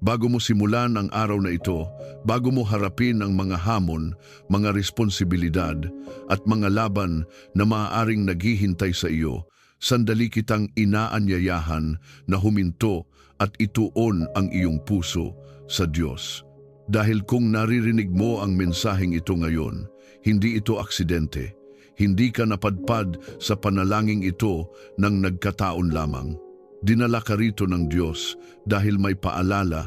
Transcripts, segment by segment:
Bago mo simulan ang araw na ito, bago mo harapin ang mga hamon, mga responsibilidad at mga laban na maaaring naghihintay sa iyo, sandali kitang inaanyayahan na huminto at ituon ang iyong puso sa Diyos. Dahil kung naririnig mo ang mensaheng ito ngayon, hindi ito aksidente. Hindi ka napadpad sa panalangin ito ng nagkataon lamang. Dinala ka rito ng Diyos dahil may paalala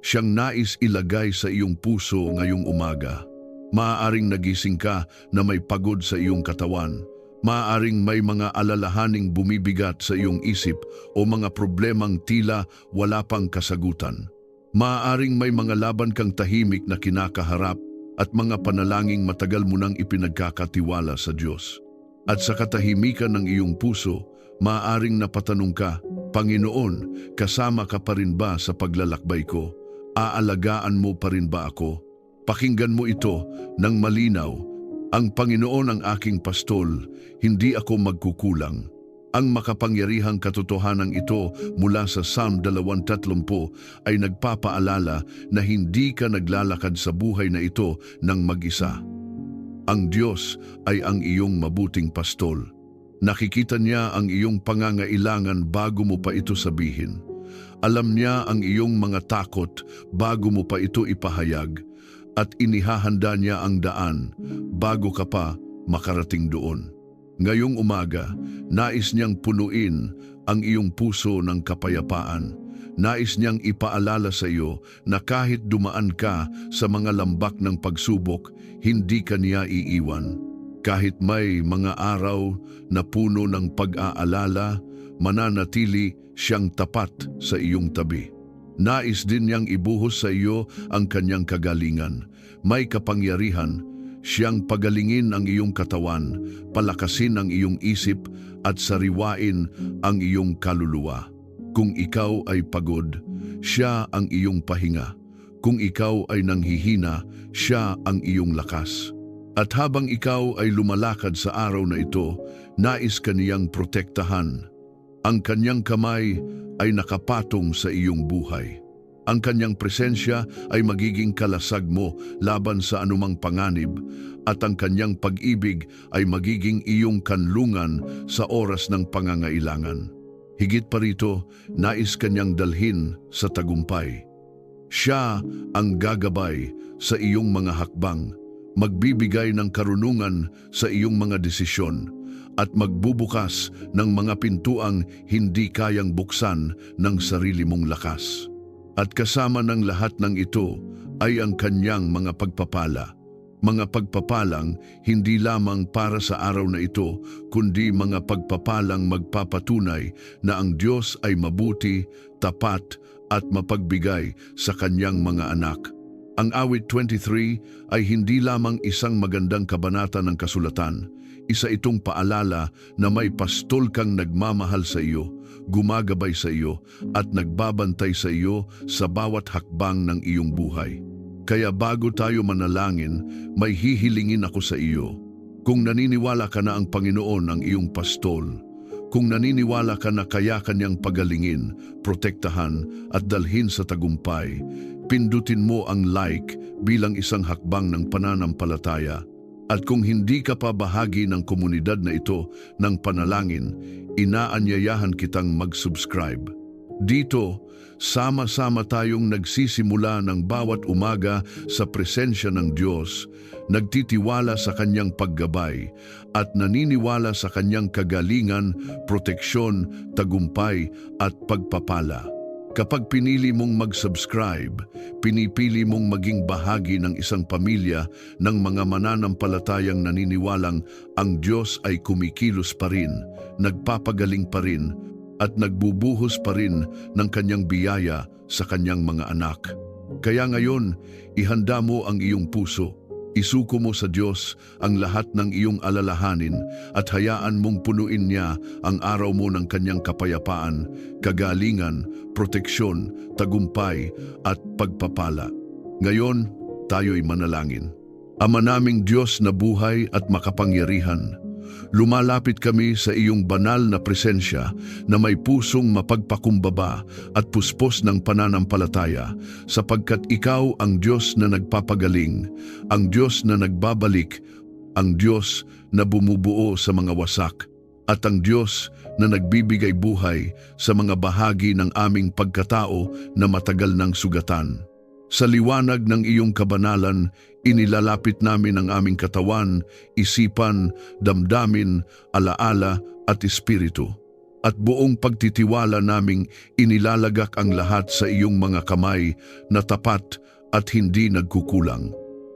siyang nais ilagay sa iyong puso ngayong umaga. Maaaring nagising ka na may pagod sa iyong katawan. Maaaring may mga alalahaning bumibigat sa iyong isip o mga problemang tila wala pang kasagutan. Maaaring may mga laban kang tahimik na kinakaharap at mga panalangin matagal mo nang ipinagkakatiwala sa Diyos. At sa katahimikan ng iyong puso, maaaring napatanong ka, Panginoon, kasama ka pa rin ba sa paglalakbay ko? Aalagaan mo pa rin ba ako? Pakinggan mo ito ng malinaw. Ang Panginoon ang aking pastol, hindi ako magkukulang. Ang makapangyarihang katotohanan ito mula sa Psalm 230 ay nagpapaalala na hindi ka naglalakad sa buhay na ito ng mag-isa. Ang Diyos ay ang iyong mabuting pastol. Nakikita niya ang iyong pangangailangan bago mo pa ito sabihin. Alam niya ang iyong mga takot bago mo pa ito ipahayag at inihahanda niya ang daan bago ka pa makarating doon. Ngayong umaga, nais niyang punuin ang iyong puso ng kapayapaan. Nais niyang ipaalala sa iyo na kahit dumaan ka sa mga lambak ng pagsubok, hindi ka niya iiwan. Kahit may mga araw na puno ng pag-aalala, mananatili siyang tapat sa iyong tabi. Nais din niyang ibuhos sa iyo ang kanyang kagalingan. May kapangyarihan, siyang pagalingin ang iyong katawan, palakasin ang iyong isip at sariwain ang iyong kaluluwa. Kung ikaw ay pagod, siya ang iyong pahinga. Kung ikaw ay nanghihina, siya ang iyong lakas. At habang ikaw ay lumalakad sa araw na ito, nais ka niyang protektahan. Ang kanyang kamay ay nakapatong sa iyong buhay. Ang kanyang presensya ay magiging kalasag mo laban sa anumang panganib at ang kanyang pag-ibig ay magiging iyong kanlungan sa oras ng pangangailangan. Higit pa rito, nais kanyang dalhin sa tagumpay. Siya ang gagabay sa iyong mga hakbang, magbibigay ng karunungan sa iyong mga desisyon at magbubukas ng mga pintuang hindi kayang buksan ng sarili mong lakas. At kasama ng lahat ng ito ay ang kanyang mga pagpapala. Mga pagpapalang hindi lamang para sa araw na ito, kundi mga pagpapalang magpapatunay na ang Diyos ay mabuti, tapat at mapagbigay sa kanyang mga anak. Ang awit 23 ay hindi lamang isang magandang kabanata ng kasulatan. Isa itong paalala na may pastol kang nagmamahal sa iyo, gumagabay sa iyo at nagbabantay sa iyo sa bawat hakbang ng iyong buhay. Kaya bago tayo manalangin, may hihilingin ako sa iyo. Kung naniniwala ka na ang Panginoon ang iyong pastol, kung naniniwala ka na kaya kanyang pagalingin, protektahan at dalhin sa tagumpay, pindutin mo ang like bilang isang hakbang ng pananampalataya. At kung hindi ka pa bahagi ng komunidad na ito ng panalangin, inaanyayahan kitang mag-subscribe. Dito, sama-sama tayong nagsisimula ng bawat umaga sa presensya ng Diyos, nagtitiwala sa kanyang paggabay at naniniwala sa kanyang kagalingan, proteksyon, tagumpay at pagpapala. Kapag pinili mong mag-subscribe, pinipili mong maging bahagi ng isang pamilya ng mga mananampalatayang naniniwalang ang Diyos ay kumikilos pa rin, nagpapagaling pa rin, at nagbubuhos pa rin ng kanyang biyaya sa kanyang mga anak. Kaya ngayon, ihanda mo ang iyong puso. Isuko mo sa Diyos ang lahat ng iyong alalahanin at hayaan mong punuin niya ang araw mo ng kanyang kapayapaan, kagalingan, proteksyon, tagumpay at pagpapala. Ngayon, tayo'y manalangin. Ama naming Diyos na buhay at makapangyarihan, lumalapit kami sa iyong banal na presensya na may pusong mapagpakumbaba at puspos ng pananampalataya, sapagkat ikaw ang Diyos na nagpapagaling, ang Diyos na nagbabalik, ang Diyos na bumubuo sa mga wasak, at ang Diyos na nagbibigay buhay sa mga bahagi ng aming pagkatao na matagal ng sugatan. Sa liwanag ng iyong kabanalan, inilalapit namin ang aming katawan, isipan, damdamin, alaala at espiritu. At buong pagtitiwala naming inilalagak ang lahat sa iyong mga kamay na tapat at hindi nagkukulang.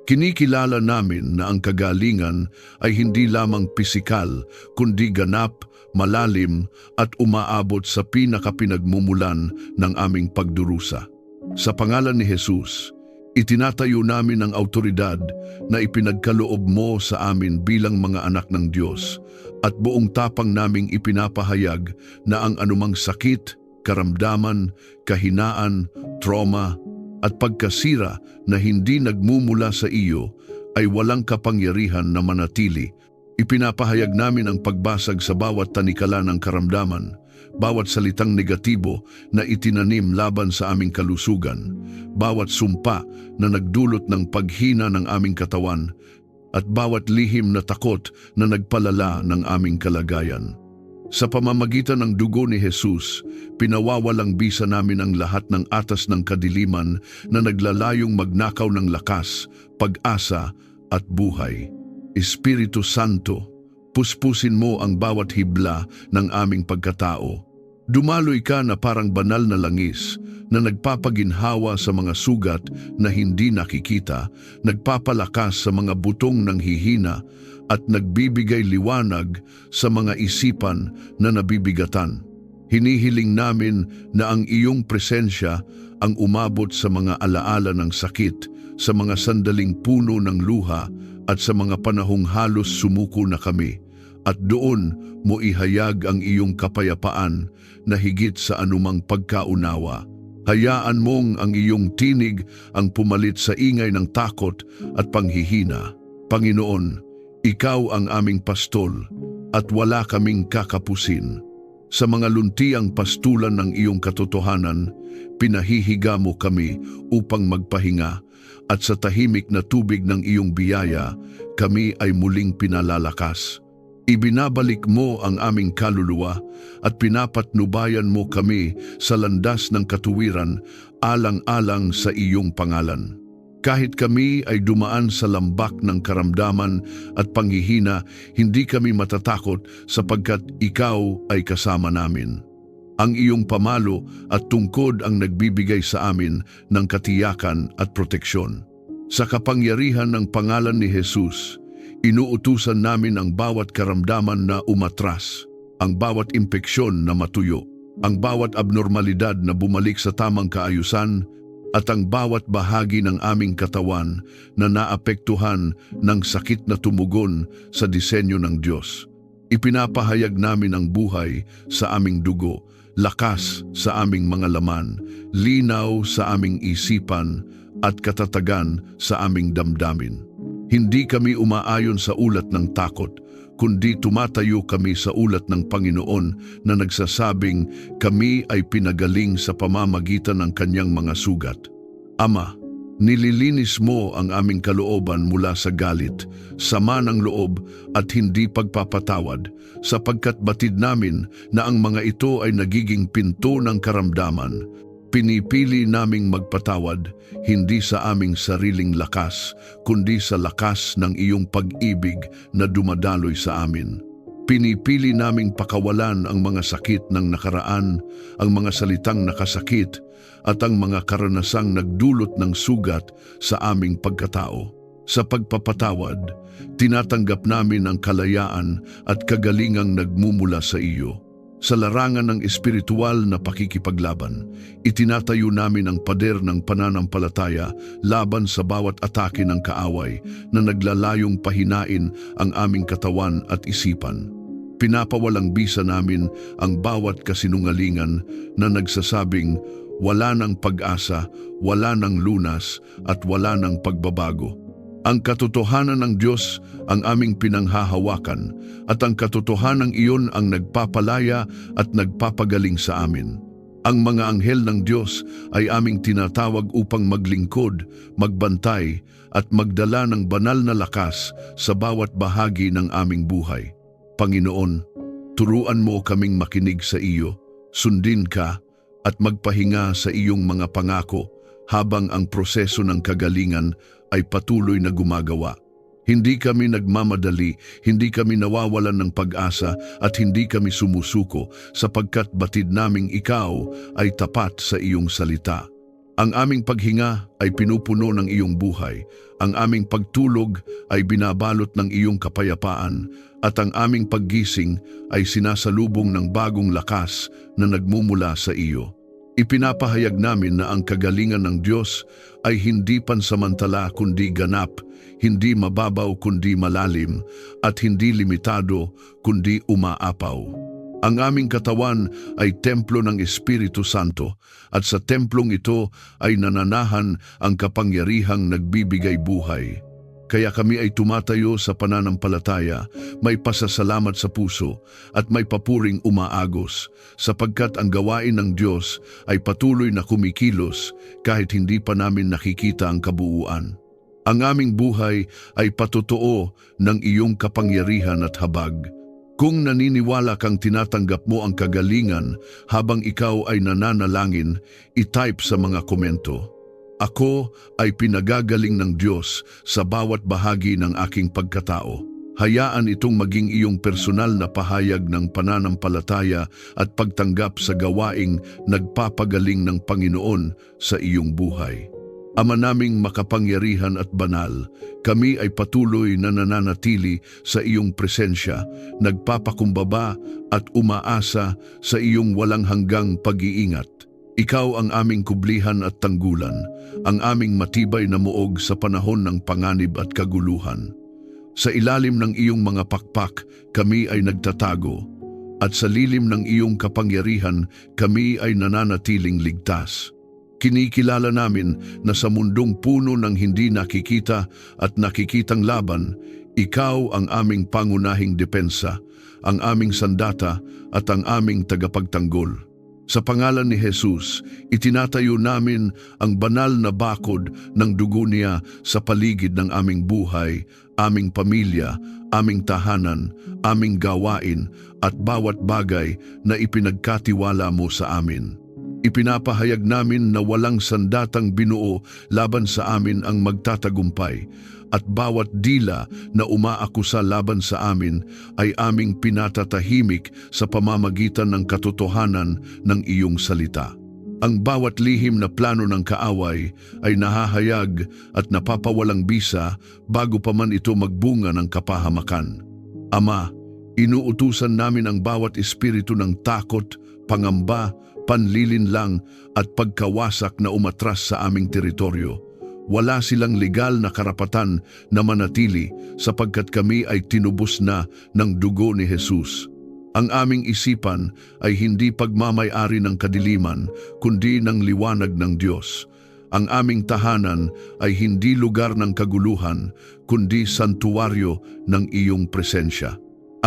Kinikilala namin na ang kagalingan ay hindi lamang pisikal, kundi ganap, malalim at umaabot sa pinakapinagmumulan ng aming pagdurusa. Sa pangalan ni Jesus, itinatayo namin ang awtoridad na ipinagkaloob mo sa amin bilang mga anak ng Diyos, at buong tapang naming ipinapahayag na ang anumang sakit, karamdaman, kahinaan, trauma at pagkasira na hindi nagmumula sa iyo ay walang kapangyarihan na manatili. Ipinapahayag namin ang pagbasag sa bawat tanikala ng karamdaman, bawat salitang negatibo na itinanim laban sa aming kalusugan, bawat sumpa na nagdulot ng paghina ng aming katawan, at bawat lihim na takot na nagpalala ng aming kalagayan. Sa pamamagitan ng dugo ni Jesus, pinawawalang bisa namin ang lahat ng atas ng kadiliman na naglalayong magnakaw ng lakas, pag-asa at buhay. Espiritu Santo, puspusin mo ang bawat hibla ng aming pagkatao. Dumaloy ka na parang banal na langis na nagpapaginhawa sa mga sugat na hindi nakikita, nagpapalakas sa mga butong ng hihina at nagbibigay liwanag sa mga isipan na nabibigatan. Hinihiling namin na ang iyong presensya ang umabot sa mga alaala ng sakit, sa mga sandaling puno ng luha at sa mga panahong halos sumuko na kami. At doon mo ihayag ang iyong kapayapaan na higit sa anumang pagkaunawa. Hayaan mong ang iyong tinig ang pumalit sa ingay ng takot at panghihina. Panginoon, ikaw ang aming pastol at wala kaming kakapusin. Sa mga luntiang pastulan ng iyong katotohanan, pinahihiga mo kami upang magpahinga, at sa tahimik na tubig ng iyong biyaya, kami ay muling pinalalakas. Ibinabalik mo ang aming kaluluwa at pinapatnubayan mo kami sa landas ng katuwiran alang-alang sa iyong pangalan. Kahit kami ay dumaan sa lambak ng karamdaman at panghihina, hindi kami matatakot sapagkat ikaw ay kasama namin. Ang iyong pamalo at tungkod ang nagbibigay sa amin ng katiyakan at proteksyon. Sa kapangyarihan ng pangalan ni Jesus, inuutusan namin ang bawat karamdaman na umatras, ang bawat impeksyon na matuyo, ang bawat abnormalidad na bumalik sa tamang kaayusan, at ang bawat bahagi ng aming katawan na naapektuhan ng sakit na tumugon sa disenyo ng Diyos. Ipinapahayag namin ang buhay sa aming dugo, lakas sa aming mga laman, linaw sa aming isipan, at katatagan sa aming damdamin. Hindi kami umaayon sa ulat ng takot, kundi tumatayo kami sa ulat ng Panginoon na nagsasabing kami ay pinagaling sa pamamagitan ng kanyang mga sugat. Ama, nililinis mo ang aming kalooban mula sa galit, sama ng loob at hindi pagpapatawad, sapagkat batid namin na ang mga ito ay nagiging pinto ng karamdaman. Pinipili naming magpatawad, hindi sa aming sariling lakas, kundi sa lakas ng iyong pag-ibig na dumadaloy sa amin. Pinipili naming pakawalan ang mga sakit ng nakaraan, ang mga salitang nakasakit, at ang mga karanasang nagdulot ng sugat sa aming pagkatao. Sa pagpapatawad, tinatanggap namin ang kalayaan at kagalingang nagmumula sa iyo. Sa larangan ng espiritual na pakikipaglaban, itinatayo namin ang pader ng pananampalataya laban sa bawat atake ng kaaway na naglalayong pahinain ang aming katawan at isipan. Pinapawalang bisa namin ang bawat kasinungalingan na nagsasabing wala ng pag-asa, wala ng lunas at wala ng pagbabago. Ang katotohanan ng Diyos ang aming pinanghahawakan at ang katotohanan iyon ang nagpapalaya at nagpapagaling sa amin. Ang mga anghel ng Diyos ay aming tinatawag upang maglingkod, magbantay at magdala ng banal na lakas sa bawat bahagi ng aming buhay. Panginoon, turuan mo kaming makinig sa iyo, sundin ka at magpahinga sa iyong mga pangako habang ang proseso ng kagalingan ay patuloy na gumagawa. Hindi kami nagmamadali, hindi kami nawawalan ng pag-asa at hindi kami sumusuko sapagkat batid naming ikaw ay tapat sa iyong salita. Ang aming paghinga ay pinupuno ng iyong buhay, ang aming pagtulog ay binabalot ng iyong kapayapaan at ang aming paggising ay sinasalubong ng bagong lakas na nagmumula sa iyo. Ipinapahayag namin na ang kagalingan ng Diyos ay hindi pansamantala kundi ganap, hindi mababaw kundi malalim, at hindi limitado kundi umaapaw. Ang aming katawan ay templo ng Espiritu Santo at sa templong ito ay nananahan ang kapangyarihang nagbibigay buhay. Kaya kami ay tumatayo sa pananampalataya, may pasasalamat sa puso at may papuring umaagos sapagkat ang gawain ng Diyos ay patuloy na kumikilos kahit hindi pa namin nakikita ang kabuuan. Ang aming buhay ay patotoo ng iyong kapangyarihan at habag. Kung naniniwala kang tinatanggap mo ang kagalingan habang ikaw ay nananalangin, i-type sa mga komento. Ako ay pinagagaling ng Diyos sa bawat bahagi ng aking pagkatao. Hayaan itong maging iyong personal na pahayag ng pananampalataya at pagtanggap sa gawaing nagpapagaling ng Panginoon sa iyong buhay. Ama naming makapangyarihan at banal, kami ay patuloy na nananatili sa iyong presensya, nagpapakumbaba at umaasa sa iyong walang hanggang pag-iingat. Ikaw ang aming kublihan at tanggulan, ang aming matibay na muog sa panahon ng panganib at kaguluhan. Sa ilalim ng iyong mga pakpak, kami ay nagtatago, at sa lilim ng iyong kapangyarihan, kami ay nananatiling ligtas. Kinikilala namin na sa mundong puno ng hindi nakikita at nakikitang laban, ikaw ang aming pangunahing depensa, ang aming sandata at ang aming tagapagtanggol. Sa pangalan ni Jesus, itinatayo namin ang banal na bakod ng dugo niya sa paligid ng aming buhay, aming pamilya, aming tahanan, aming gawain at bawat bagay na ipinagkatiwala mo sa amin. Ipinapahayag namin na walang sandatang binuo laban sa amin ang magtatagumpay at bawat dila na umaakusa laban sa amin ay aming pinatatahimik sa pamamagitan ng katotohanan ng iyong salita. Ang bawat lihim na plano ng kaaway ay nahahayag at napapawalang bisa bago pa man ito magbunga ng kapahamakan. Ama, inuutusan namin ang bawat espiritu ng takot, pangamba, panlilinlang at pagkawasak na umatras sa aming teritoryo. Wala silang legal na karapatan na manatili sapagkat kami ay tinubos na ng dugo ni Jesus. Ang aming isipan ay hindi pagmamay-ari ng kadiliman, kundi ng liwanag ng Diyos. Ang aming tahanan ay hindi lugar ng kaguluhan, kundi santuwaryo ng iyong presensya.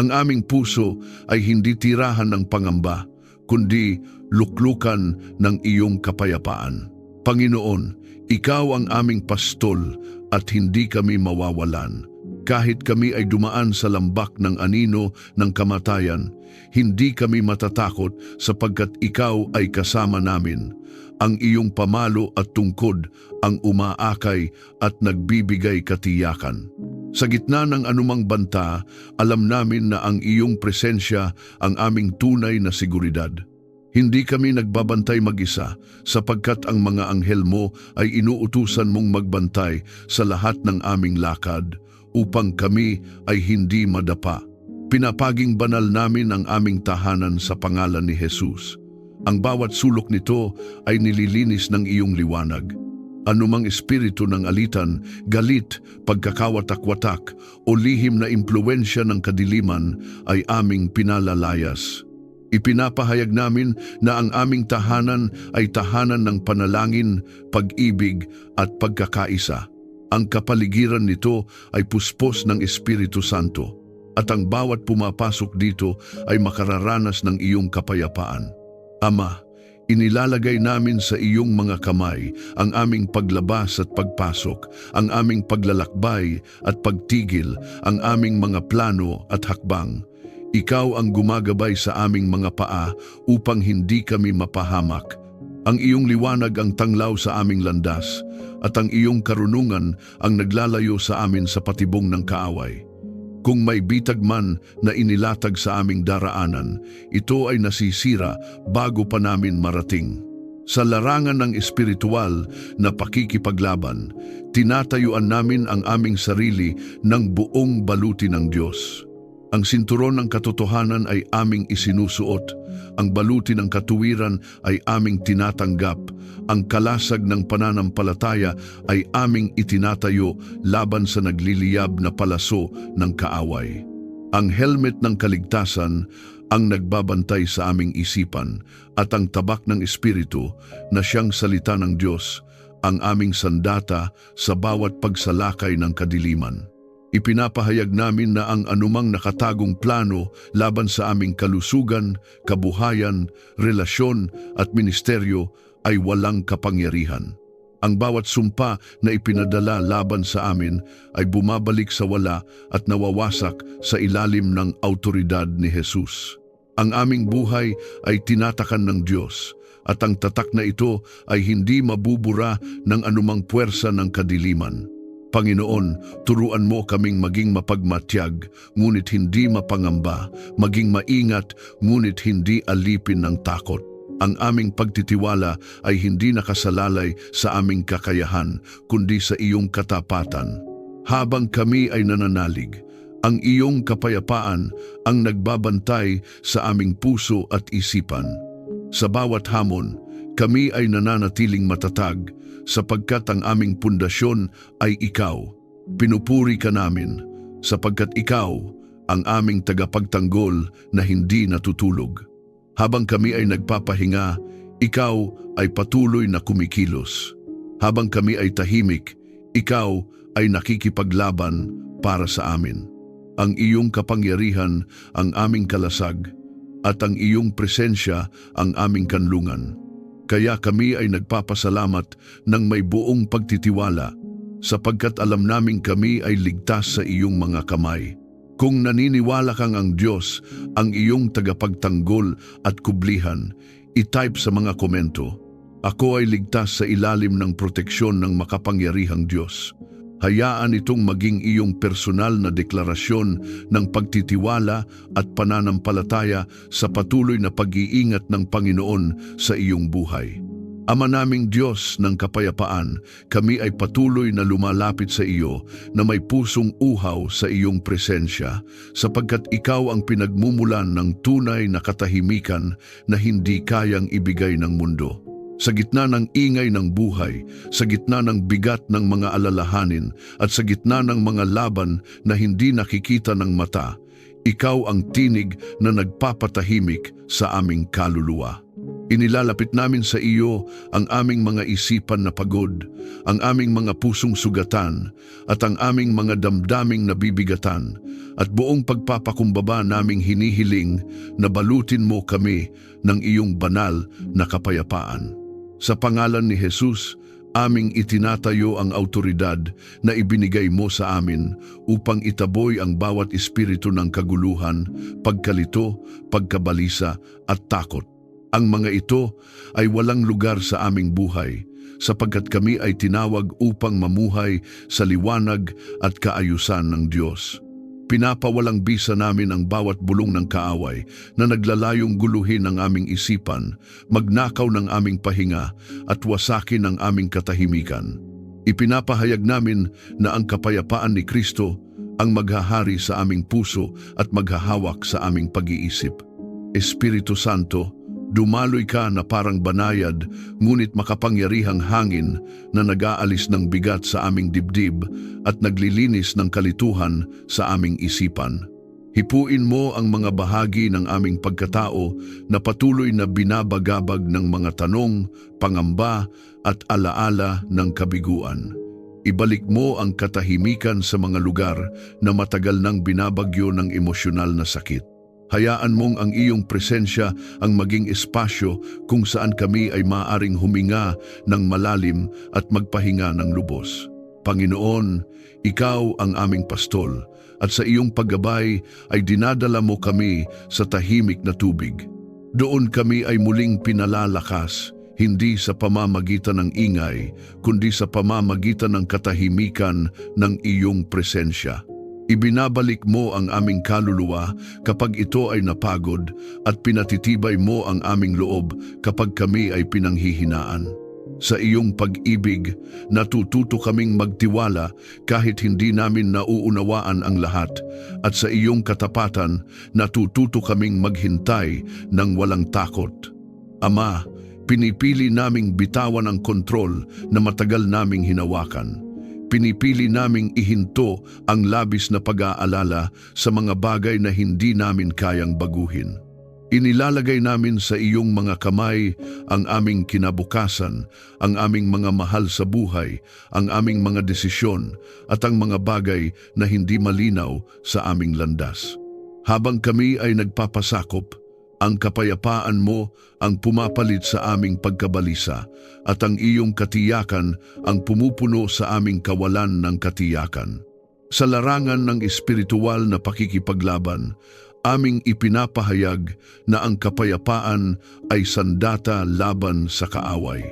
Ang aming puso ay hindi tirahan ng pangamba, kundi luklukan ng iyong kapayapaan. Panginoon, ikaw ang aming pastol at hindi kami mawawalan. Kahit kami ay dumaan sa lambak ng anino ng kamatayan, hindi kami matatakot sapagkat ikaw ay kasama namin. Ang iyong pamalo at tungkod ang umaakay at nagbibigay katiyakan. Sa gitna ng anumang banta, alam namin na ang iyong presensya ang aming tunay na seguridad. Hindi kami nagbabantay mag-isa sapagkat ang mga anghel mo ay inuutusan mong magbantay sa lahat ng aming lakad upang kami ay hindi madapa. Pinapaging banal namin ang aming tahanan sa pangalan ni Jesus. Ang bawat sulok nito ay nililinis ng iyong liwanag. Anumang espiritu ng alitan, galit, pagkakawatak-watak o lihim na impluwensya ng kadiliman ay aming pinalalayas. Ipinapahayag namin na ang aming tahanan ay tahanan ng panalangin, pag-ibig at pagkakaisa. Ang kapaligiran nito ay puspos ng Espiritu Santo, at ang bawat pumapasok dito ay makararanas ng iyong kapayapaan. Ama, inilalagay namin sa iyong mga kamay ang aming paglabas at pagpasok, ang aming paglalakbay at pagtigil, ang aming mga plano at hakbang. Ikaw ang gumagabay sa aming mga paa upang hindi kami mapahamak. Ang iyong liwanag ang tanglaw sa aming landas, at ang iyong karunungan ang naglalayo sa amin sa patibong ng kaaway. Kung may bitag man na inilatag sa aming daraanan, ito ay nasisira bago pa namin marating. Sa larangan ng espiritual na pakikipaglaban, tinatayuan namin ang aming sarili ng buong baluti ng Diyos. Ang sinturon ng katotohanan ay aming isinusuot, ang baluti ng katuwiran ay aming tinatanggap, ang kalasag ng pananampalataya ay aming itinatayo laban sa nagliliyab na palaso ng kaaway. Ang helmet ng kaligtasan ang nagbabantay sa aming isipan, at ang tabak ng Espiritu na siyang salita ng Diyos ang aming sandata sa bawat pagsalakay ng kadiliman. Ipinapahayag namin na ang anumang nakatagong plano laban sa aming kalusugan, kabuhayan, relasyon at ministeryo ay walang kapangyarihan. Ang bawat sumpa na ipinadala laban sa amin ay bumabalik sa wala at nawawasak sa ilalim ng autoridad ni Jesus. Ang aming buhay ay tinatakan ng Diyos, at ang tatak na ito ay hindi mabubura ng anumang puwersa ng kadiliman. Panginoon, turuan mo kaming maging mapagmatyag, ngunit hindi mapangamba, maging maingat, ngunit hindi alipin ng takot. Ang aming pagtitiwala ay hindi nakasalalay sa aming kakayahan, kundi sa iyong katapatan. Habang kami ay nananalig, ang iyong kapayapaan ang nagbabantay sa aming puso at isipan. Sa bawat hamon, kami ay nananatiling matatag, sapagkat ang aming pundasyon ay ikaw. Pinupuri ka namin, sapagkat ikaw ang aming tagapagtanggol na hindi natutulog. Habang kami ay nagpapahinga, ikaw ay patuloy na kumikilos. Habang kami ay tahimik, ikaw ay nakikipaglaban para sa amin. Ang iyong kapangyarihan ang aming kalasag, at ang iyong presensya ang aming kanlungan. Kaya kami ay nagpapasalamat ng may buong pagtitiwala, sapagkat alam naming kami ay ligtas sa iyong mga kamay. Kung naniniwala kang ang Diyos, ang iyong tagapagtanggol at kublihan, i-type sa mga komento, "Ako ay ligtas sa ilalim ng proteksyon ng makapangyarihang Diyos." Hayaan itong maging iyong personal na deklarasyon ng pagtitiwala at pananampalataya sa patuloy na pag-iingat ng Panginoon sa iyong buhay. Ama naming Diyos ng kapayapaan, kami ay patuloy na lumalapit sa iyo na may pusong uhaw sa iyong presensya, sapagkat ikaw ang pinagmumulan ng tunay na katahimikan na hindi kayang ibigay ng mundo. Sa gitna ng ingay ng buhay, sa gitna ng bigat ng mga alalahanin, at sa gitna ng mga laban na hindi nakikita ng mata, ikaw ang tinig na nagpapatahimik sa aming kaluluwa. Inilalapit namin sa iyo ang aming mga isipan na pagod, ang aming mga pusong sugatan, at ang aming mga damdaming nabibigatan, at buong pagpapakumbaba naming hinihiling na balutin mo kami ng iyong banal na kapayapaan. Sa pangalan ni Jesus, aming itinatayo ang autoridad na ibinigay mo sa amin upang itaboy ang bawat espiritu ng kaguluhan, pagkalito, pagkabalisa at takot. Ang mga ito ay walang lugar sa aming buhay, sapagkat kami ay tinawag upang mamuhay sa liwanag at kaayusan ng Diyos. Pinapawalang bisa namin ang bawat bulong ng kaaway na naglalayong guluhin ang aming isipan, magnakaw ng aming pahinga at wasakin ang aming katahimikan. Ipinapahayag namin na ang kapayapaan ni Kristo ang maghahari sa aming puso at maghahawak sa aming pag-iisip. Espiritu Santo, dumaloy ka na parang banayad, ngunit makapangyarihang hangin na nag-aalis ng bigat sa aming dibdib at naglilinis ng kalituhan sa aming isipan. Hipuin mo ang mga bahagi ng aming pagkatao na patuloy na binabagabag ng mga tanong, pangamba at alaala ng kabiguan. Ibalik mo ang katahimikan sa mga lugar na matagal nang binabagyo ng emosyonal na sakit. Hayaan mong ang iyong presensya ang maging espasyo kung saan kami ay maaaring huminga ng malalim at magpahinga ng lubos. Panginoon, Ikaw ang aming pastol at sa iyong paggabay ay dinadala mo kami sa tahimik na tubig. Doon kami ay muling pinalalakas, hindi sa pamamagitan ng ingay, kundi sa pamamagitan ng katahimikan ng iyong presensya. Ibinabalik mo ang aming kaluluwa kapag ito ay napagod at pinatitibay mo ang aming loob kapag kami ay pinanghihinaan. Sa iyong pag-ibig, natututo kaming magtiwala kahit hindi namin nauunawaan ang lahat, at sa iyong katapatan, natututo kaming maghintay ng walang takot. Ama, pinipili naming bitawan ang kontrol na matagal naming hinawakan. Pinipili naming ihinto ang labis na pag-aalala sa mga bagay na hindi namin kayang baguhin. Inilalagay namin sa iyong mga kamay ang aming kinabukasan, ang aming mga mahal sa buhay, ang aming mga desisyon at ang mga bagay na hindi malinaw sa aming landas. Habang kami ay nagpapasakop, ang kapayapaan mo ang pumapalit sa aming pagkabalisa at ang iyong katiyakan ang pumupuno sa aming kawalan ng katiyakan. Sa larangan ng espiritual na pakikipaglaban, aming ipinapahayag na ang kapayapaan ay sandata laban sa kaaway.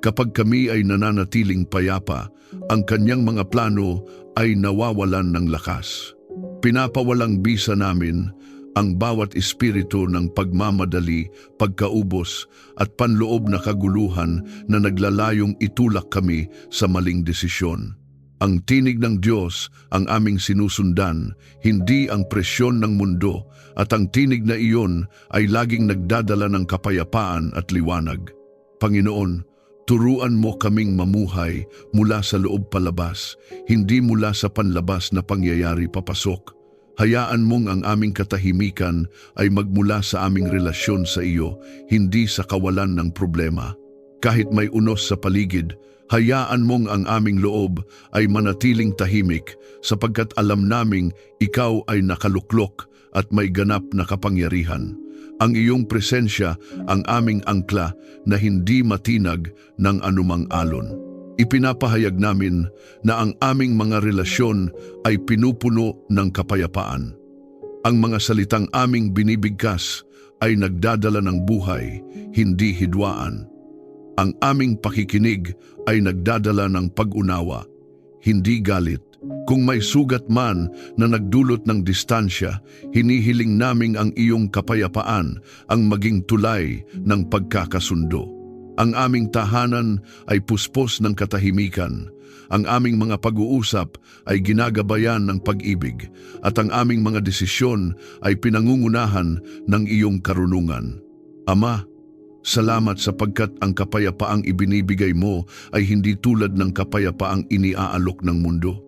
Kapag kami ay nananatiling payapa, ang kanyang mga plano ay nawawalan ng lakas. Pinapawalang bisa namin ang bawat espiritu ng pagmamadali, pagkaubos at panloob na kaguluhan na naglalayong itulak kami sa maling desisyon. Ang tinig ng Diyos ang aming sinusundan, hindi ang presyon ng mundo, at ang tinig na iyon ay laging nagdadala ng kapayapaan at liwanag. Panginoon, turuan mo kaming mamuhay mula sa loob palabas, hindi mula sa panlabas na pangyayari papasok. Hayaan mong ang aming katahimikan ay magmula sa aming relasyon sa iyo, hindi sa kawalan ng problema. Kahit may unos sa paligid, hayaan mong ang aming loob ay manatiling tahimik sapagkat alam naming ikaw ay nakaluklok at may ganap na kapangyarihan. Ang iyong presensya ang aming angkla na hindi matinag ng anumang alon. Ipinapahayag namin na ang aming mga relasyon ay pinupuno ng kapayapaan. Ang mga salitang aming binibigkas ay nagdadala ng buhay, hindi hidwaan. Ang aming pakikinig ay nagdadala ng pag-unawa, hindi galit. Kung may sugat man na nagdulot ng distansya, hinihiling naming ang iyong kapayapaan ang maging tulay ng pagkakasundo. Ang aming tahanan ay puspos ng katahimikan. Ang aming mga pag-uusap ay ginagabayan ng pag-ibig at ang aming mga desisyon ay pinangungunahan ng iyong karunungan. Ama, salamat sapagkat ang kapayapaang ibinibigay mo ay hindi tulad ng kapayapaang iniaalok ng mundo.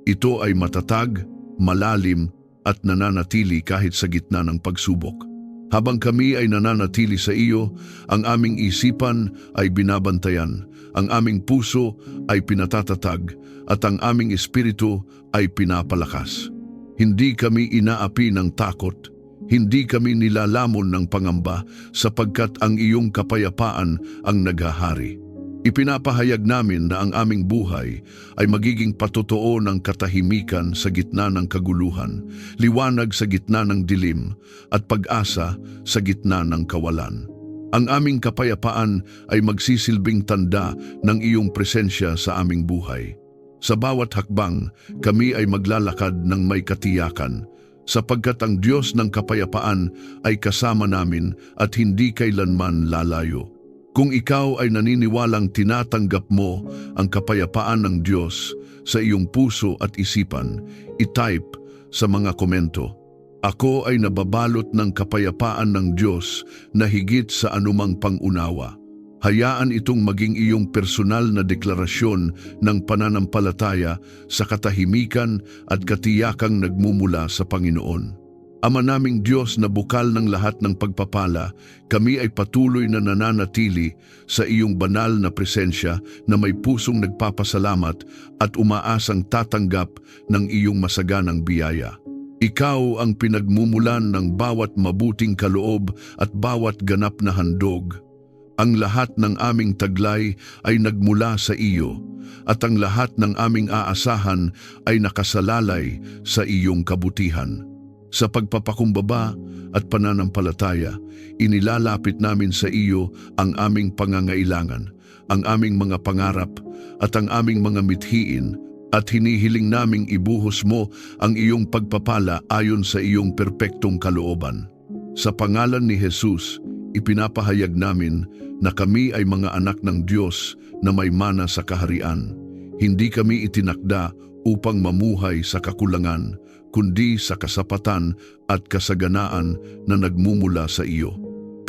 Ito ay matatag, malalim at nananatili kahit sa gitna ng pagsubok. Habang kami ay nananatili sa iyo, ang aming isipan ay binabantayan, ang aming puso ay pinatatatag, at ang aming espiritu ay pinapalakas. Hindi kami inaapi ng takot, hindi kami nilalamon ng pangamba sapagkat ang iyong kapayapaan ang naghahari. Ipinapahayag namin na ang aming buhay ay magiging patotoo ng katahimikan sa gitna ng kaguluhan, liwanag sa gitna ng dilim, at pag-asa sa gitna ng kawalan. Ang aming kapayapaan ay magsisilbing tanda ng iyong presensya sa aming buhay. Sa bawat hakbang, kami ay maglalakad ng may katiyakan, sapagkat ang Diyos ng kapayapaan ay kasama namin at hindi kailanman lalayo. Kung ikaw ay naniniwalang tinatanggap mo ang kapayapaan ng Diyos sa iyong puso at isipan, i-type sa mga komento, "Ako ay nababalot ng kapayapaan ng Diyos na higit sa anumang pangunawa." Hayaan itong maging iyong personal na deklarasyon ng pananampalataya sa katahimikan at katiyakang nagmumula sa Panginoon. Ama naming Diyos na bukal ng lahat ng pagpapala, kami ay patuloy na nananatili sa iyong banal na presensya na may pusong nagpapasalamat at umaasang tatanggap ng iyong masaganang biyaya. Ikaw ang pinagmumulan ng bawat mabuting kaloob at bawat ganap na handog. Ang lahat ng aming taglay ay nagmula sa iyo, at ang lahat ng aming aasahan ay nakasalalay sa iyong kabutihan. Sa pagpapakumbaba at pananampalataya, inilalapit namin sa iyo ang aming pangangailangan, ang aming mga pangarap at ang aming mga mithiin, at hinihiling naming ibuhos mo ang iyong pagpapala ayon sa iyong perpektong kalooban. Sa pangalan ni Jesus, ipinapahayag namin na kami ay mga anak ng Diyos na may mana sa kaharian. Hindi kami itinakda upang mamuhay sa kakulangan, kundi sa kasapatan at kasaganaan na nagmumula sa iyo.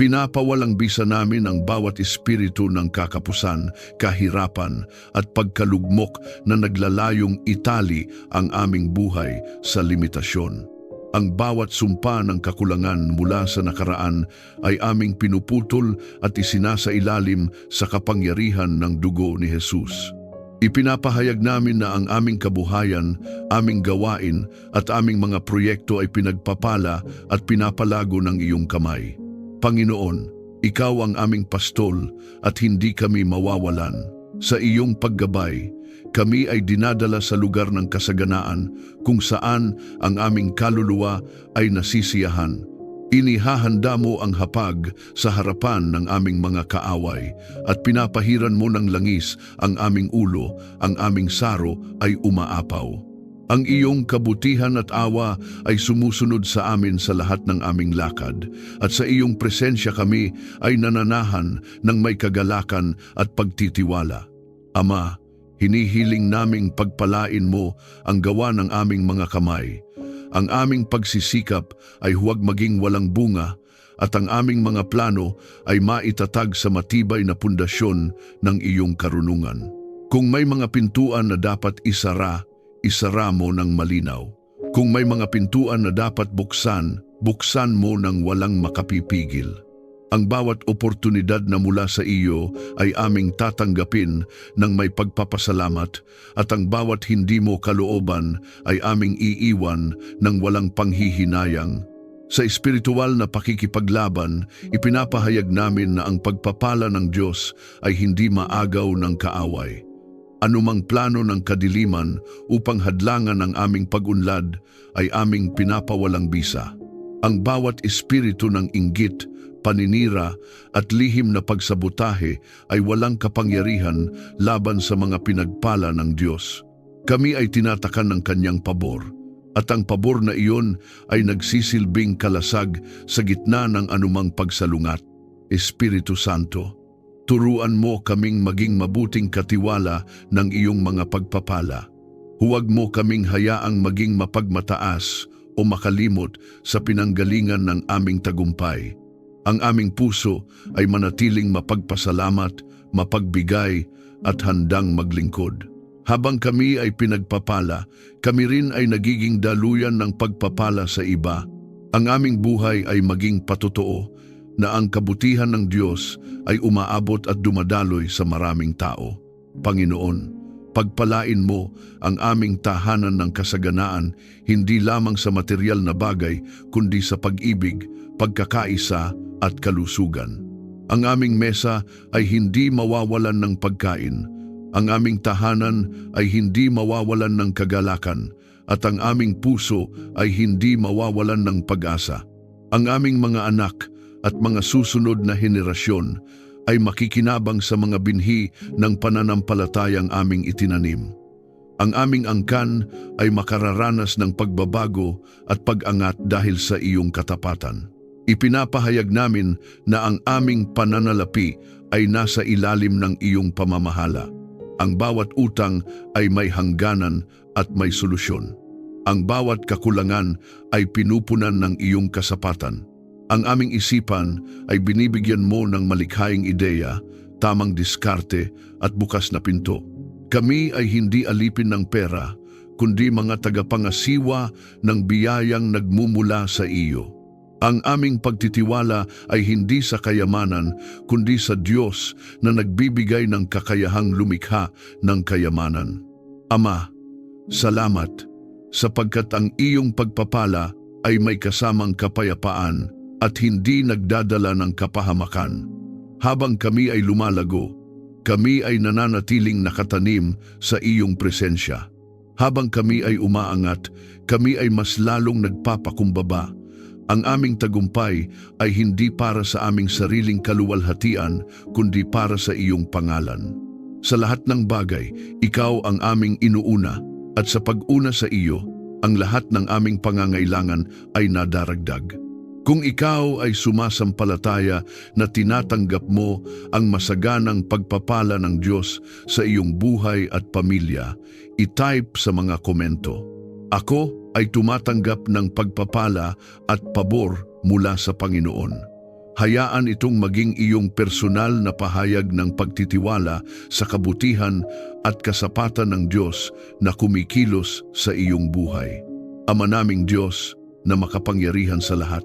Pinapawalang bisa namin ang bawat espiritu ng kakapusan, kahirapan at pagkalugmok na naglalayong itali ang aming buhay sa limitasyon. Ang bawat sumpa ng kakulangan mula sa nakaraan ay aming pinuputol at isinasailalim sa kapangyarihan ng dugo ni Jesus. Ipinapahayag namin na ang aming kabuhayan, aming gawain at aming mga proyekto ay pinagpapala at pinapalago ng iyong kamay. Panginoon, ikaw ang aming pastol at hindi kami mawawalan. Sa iyong paggabay, kami ay dinadala sa lugar ng kasaganaan kung saan ang aming kaluluwa ay nasisiyahan. Inihahanda mo ang hapag sa harapan ng aming mga kaaway at pinapahiran mo ng langis ang aming ulo, ang aming saro ay umaapaw. Ang iyong kabutihan at awa ay sumusunod sa amin sa lahat ng aming lakad at sa iyong presensya kami ay nananahan ng may kagalakan at pagtitiwala. Ama, hinihiling naming pagpalain mo ang gawa ng aming mga kamay. Ang aming pagsisikap ay huwag maging walang bunga at ang aming mga plano ay maitatag sa matibay na pundasyon ng iyong karunungan. Kung may mga pintuan na dapat isara, isara mo ng malinaw. Kung may mga pintuan na dapat buksan, buksan mo ng walang makapipigil. Ang bawat oportunidad na mula sa iyo ay aming tatanggapin ng may pagpapasalamat at ang bawat hindi mo kalooban ay aming iiwan ng walang panghihinayang. Sa espiritual na pakikipaglaban, ipinapahayag namin na ang pagpapala ng Diyos ay hindi maagaw ng kaaway. Anumang plano ng kadiliman upang hadlangan ang aming pag-unlad ay aming pinapawalang bisa. Ang bawat espiritu ng inggit, paninira at lihim na pagsabotahe ay walang kapangyarihan laban sa mga pinagpala ng Diyos. Kami ay tinatakan ng kanyang pabor, at ang pabor na iyon ay nagsisilbing kalasag sa gitna ng anumang pagsalungat. Espiritu Santo, turuan mo kaming maging mabuting katiwala ng iyong mga pagpapala. Huwag mo kaming hayaang maging mapagmataas o makalimot sa pinanggalingan ng aming tagumpay. Ang aming puso ay manatiling mapagpasalamat, mapagbigay at handang maglingkod. Habang kami ay pinagpapala, kami rin ay nagiging daluyan ng pagpapala sa iba. Ang aming buhay ay maging patotoo na ang kabutihan ng Diyos ay umaabot at dumadaloy sa maraming tao. Panginoon, pagpalain mo ang aming tahanan ng kasaganaan hindi lamang sa material na bagay kundi sa pag-ibig, pagkakaisa at kalusugan. Ang aming mesa ay hindi mawawalan ng pagkain, ang aming tahanan ay hindi mawawalan ng kagalakan, at ang aming puso ay hindi mawawalan ng pag-asa. Ang aming mga anak at mga susunod na henerasyon ay makikinabang sa mga binhi ng pananampalatayang aming itinanim. Ang aming angkan ay makararanas ng pagbabago at pag-angat dahil sa iyong katapatan. Ipinapahayag namin na ang aming pananalapi ay nasa ilalim ng iyong pamamahala. Ang bawat utang ay may hangganan at may solusyon. Ang bawat kakulangan ay pinupunan ng iyong kasapatan. Ang aming isipan ay binibigyan mo ng malikhaing ideya, tamang diskarte at bukas na pinto. Kami ay hindi alipin ng pera, kundi mga tagapangasiwa ng biyayang nagmumula sa iyo. Ang aming pagtitiwala ay hindi sa kayamanan, kundi sa Diyos na nagbibigay ng kakayahang lumikha ng kayamanan. Ama, salamat, sapagkat ang iyong pagpapala ay may kasamang kapayapaan at hindi nagdadala ng kapahamakan. Habang kami ay lumalago, kami ay nananatiling nakatanim sa iyong presensya. Habang kami ay umaangat, kami ay mas lalong nagpapakumbaba. Ang aming tagumpay ay hindi para sa aming sariling kaluwalhatian, kundi para sa iyong pangalan. Sa lahat ng bagay, ikaw ang aming inuuna, at sa pag-una sa iyo, ang lahat ng aming pangangailangan ay nadaragdag. Kung ikaw ay sumasampalataya na tinatanggap mo ang masaganang pagpapala ng Diyos sa iyong buhay at pamilya, i-type sa mga komento, "Ako ay tumatanggap ng pagpapala at pabor mula sa Panginoon." Hayaan itong maging iyong personal na pahayag ng pagtitiwala sa kabutihan at kasapatan ng Diyos na kumikilos sa iyong buhay. Ama naming Diyos na makapangyarihan sa lahat,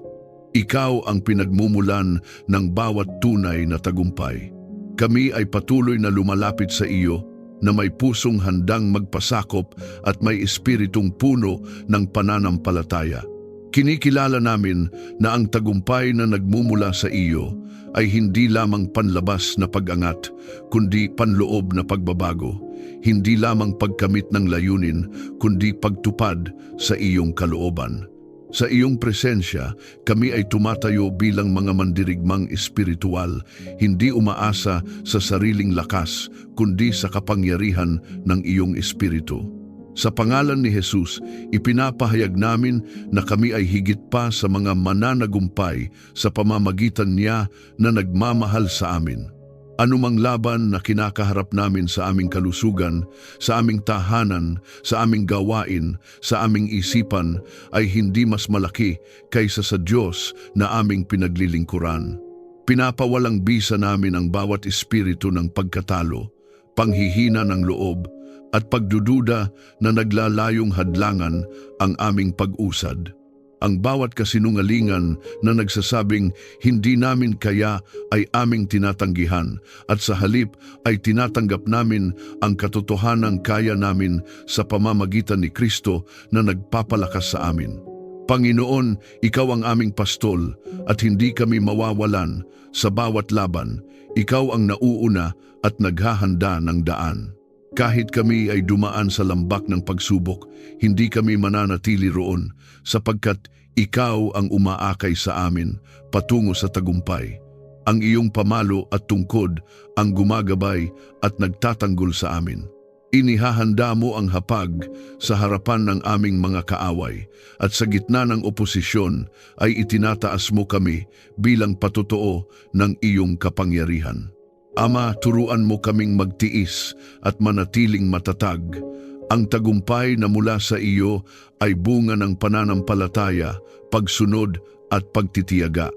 ikaw ang pinagmumulan ng bawat tunay na tagumpay. Kami ay patuloy na lumalapit sa iyo na may pusong handang magpasakop at may espiritong puno ng pananampalataya. Kinikilala namin na ang tagumpay na nagmumula sa iyo ay hindi lamang panlabas na pag-angat, kundi panloob na pagbabago. Hindi lamang pagkamit ng layunin, kundi pagtupad sa iyong kalooban. Sa iyong presensya, kami ay tumatayo bilang mga mandirigmang espiritual, hindi umaasa sa sariling lakas, kundi sa kapangyarihan ng iyong espiritu. Sa pangalan ni Jesus, ipinapahayag namin na kami ay higit pa sa mga mananagumpay sa pamamagitan niya na nagmamahal sa amin. Anumang laban na kinakaharap namin sa aming kalusugan, sa aming tahanan, sa aming gawain, sa aming isipan ay hindi mas malaki kaysa sa Diyos na aming pinaglilingkuran. Pinapawalang bisa namin ang bawat espiritu ng pagkatalo, panghihina ng loob, at pagdududa na naglalayong hadlangan ang aming pag-usad. Ang bawat kasinungalingan na nagsasabing hindi namin kaya ay aming tinatanggihan at sa halip ay tinatanggap namin ang katotohanang kaya namin sa pamamagitan ni Kristo na nagpapalakas sa amin. Panginoon, ikaw ang aming pastol at hindi kami mawawalan sa bawat laban. Ikaw ang nauuna at naghahanda ng daan. Kahit kami ay dumaan sa lambak ng pagsubok, hindi kami mananatili roon sapagkat ikaw ang umaakay sa amin patungo sa tagumpay. Ang iyong pamalo at tungkod ang gumagabay at nagtatanggol sa amin. Inihahanda mo ang hapag sa harapan ng aming mga kaaway at sa gitna ng oposisyon ay itinataas mo kami bilang patotoo ng iyong kapangyarihan. Ama, turuan mo kaming magtiis at manatiling matatag. Ang tagumpay na mula sa iyo ay bunga ng pananampalataya, pagsunod at pagtitiyaga.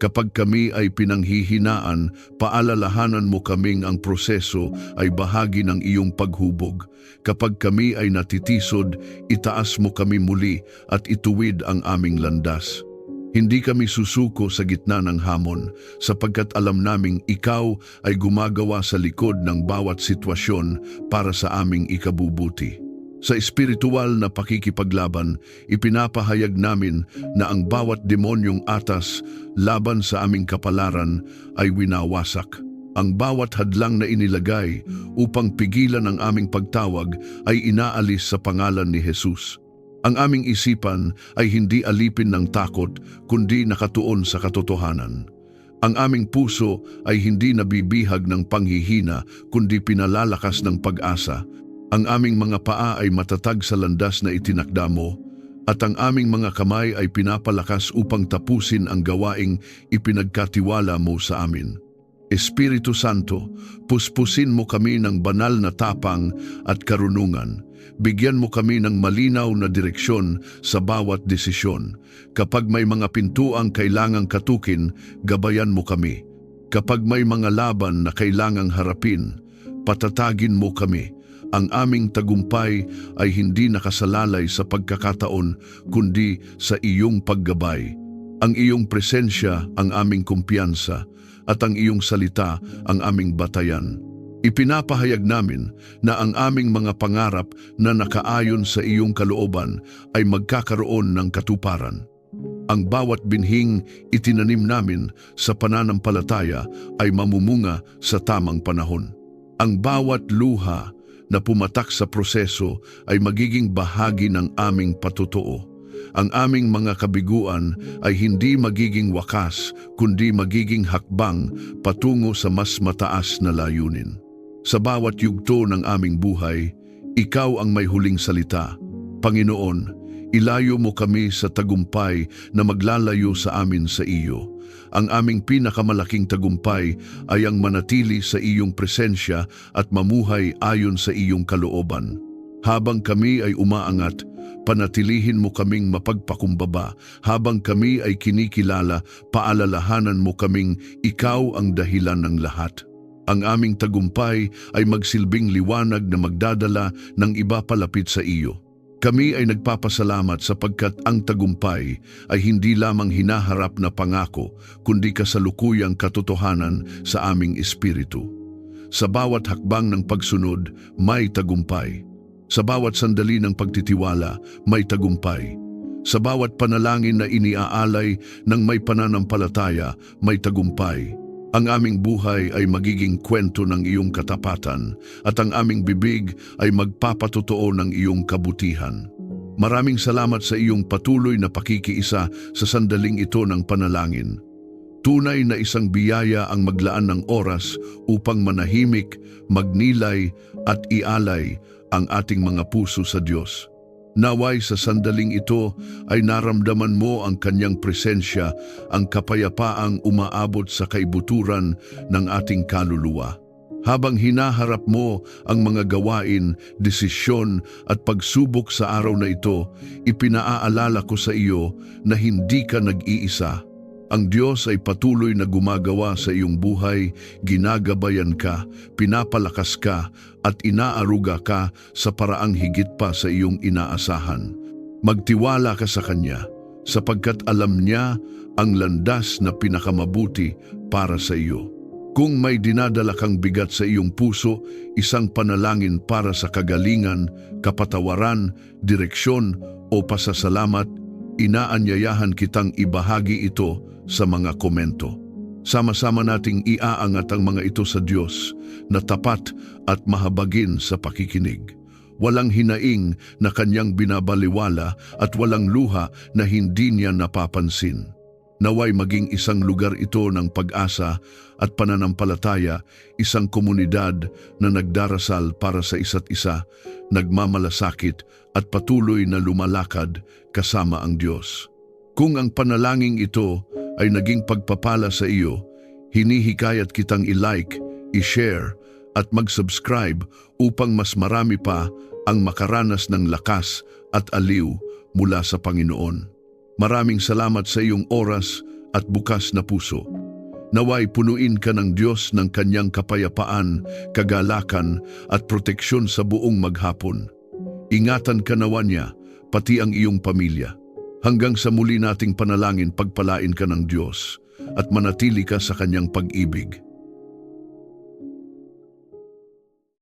Kapag kami ay pinanghihinaan, paalalahanan mo kaming ang proseso ay bahagi ng iyong paghubog. Kapag kami ay natitisod, itaas mo kami muli at ituwid ang aming landas. Hindi kami susuko sa gitna ng hamon sapagkat alam naming ikaw ay gumagawa sa likod ng bawat sitwasyon para sa aming ikabubuti. Sa espiritual na pakikipaglaban, ipinapahayag namin na ang bawat demonyong atas laban sa aming kapalaran ay winawasak. Ang bawat hadlang na inilagay upang pigilan ang aming pagtawag ay inaalis sa pangalan ni Jesus. Ang aming isipan ay hindi alipin ng takot, kundi nakatuon sa katotohanan. Ang aming puso ay hindi nabibihag ng panghihina, kundi pinalalakas ng pag-asa. Ang aming mga paa ay matatag sa landas na itinakda mo, at ang aming mga kamay ay pinapalakas upang tapusin ang gawaing ipinagkatiwala mo sa amin. Espiritu Santo, puspusin mo kami ng banal na tapang at karunungan. Bigyan mo kami ng malinaw na direksyon sa bawat desisyon. Kapag may mga pintuang kailangang katukin, gabayan mo kami. Kapag may mga laban na kailangang harapin, patatagin mo kami. Ang aming tagumpay ay hindi nakasalalay sa pagkakataon kundi sa iyong paggabay. Ang iyong presensya ang aming kumpiyansa at ang iyong salita ang aming batayan. Ipinapahayag namin na ang aming mga pangarap na nakaayon sa iyong kalooban ay magkakaroon ng katuparan. Ang bawat binhing itinanim namin sa pananampalataya ay mamumunga sa tamang panahon. Ang bawat luha na pumatak sa proseso ay magiging bahagi ng aming patutuo. Ang aming mga kabiguan ay hindi magiging wakas, kundi magiging hakbang patungo sa mas mataas na layunin. Sa bawat yugto ng aming buhay, ikaw ang may huling salita. Panginoon, ilayo mo kami sa tagumpay na maglalayo sa amin sa iyo. Ang aming pinakamalaking tagumpay ay ang manatili sa iyong presensya at mamuhay ayon sa iyong kalooban. Habang kami ay umaangat, panatilihin mo kaming mapagpakumbaba. Habang kami ay kinikilala, paalalahanan mo kaming ikaw ang dahilan ng lahat. Ang aming tagumpay ay magsilbing liwanag na magdadala ng iba palapit sa iyo. Kami ay nagpapasalamat sapagkat ang tagumpay ay hindi lamang hinaharap na pangako, kundi kasalukuyang katotohanan sa aming espiritu. Sa bawat hakbang ng pagsunod, may tagumpay. Sa bawat sandali ng pagtitiwala, may tagumpay. Sa bawat panalangin na iniaalay ng may pananampalataya, may tagumpay. Ang aming buhay ay magiging kwento ng iyong katapatan at ang aming bibig ay magpapatotoo ng iyong kabutihan. Maraming salamat sa iyong patuloy na pakikiisa sa sandaling ito ng panalangin. Tunay na isang biyaya ang maglaan ng oras upang manahimik, magnilay at ialay ang ating mga puso sa Diyos. Naway sa sandaling ito ay naramdaman mo ang kanyang presensya, ang kapayapaang umaabot sa kaibuturan ng ating kaluluwa. Habang hinaharap mo ang mga gawain, desisyon at pagsubok sa araw na ito, ipinaaalala ko sa iyo na hindi ka nag-iisa. Ang Diyos ay patuloy na gumagawa sa iyong buhay, ginagabayan ka, pinapalakas ka, at inaaruga ka sa paraang higit pa sa iyong inaasahan. Magtiwala ka sa Kanya, sapagkat alam niya ang landas na pinakamabuti para sa iyo. Kung may dinadala kang bigat sa iyong puso, isang panalangin para sa kagalingan, kapatawaran, direksyon o pasasalamat, inaanyayahan kitang ibahagi ito sa mga komento. Sama-sama nating iaangat ang mga ito sa Diyos na tapat at mahabagin sa pakikinig. Walang hinaing na kanyang binabaliwala at walang luha na hindi niya napapansin. Naway maging isang lugar ito ng pag-asa at pananampalataya, isang komunidad na nagdarasal para sa isa't isa, nagmamalasakit at patuloy na lumalakad kasama ang Diyos. Kung ang panalangin ito ay naging pagpapala sa iyo, hinihikayat kitang i-like, i-share at mag-subscribe upang mas marami pa ang makaranas ng lakas at aliw mula sa Panginoon. Maraming salamat sa iyong oras at bukas na puso. Naway punuin ka ng Diyos ng kanyang kapayapaan, kagalakan at proteksyon sa buong maghapon. Ingatan ka nawa niya, pati ang iyong pamilya. Hanggang sa muli nating panalangin, pagpalain ka ng Diyos at manatili ka sa kanyang pag-ibig.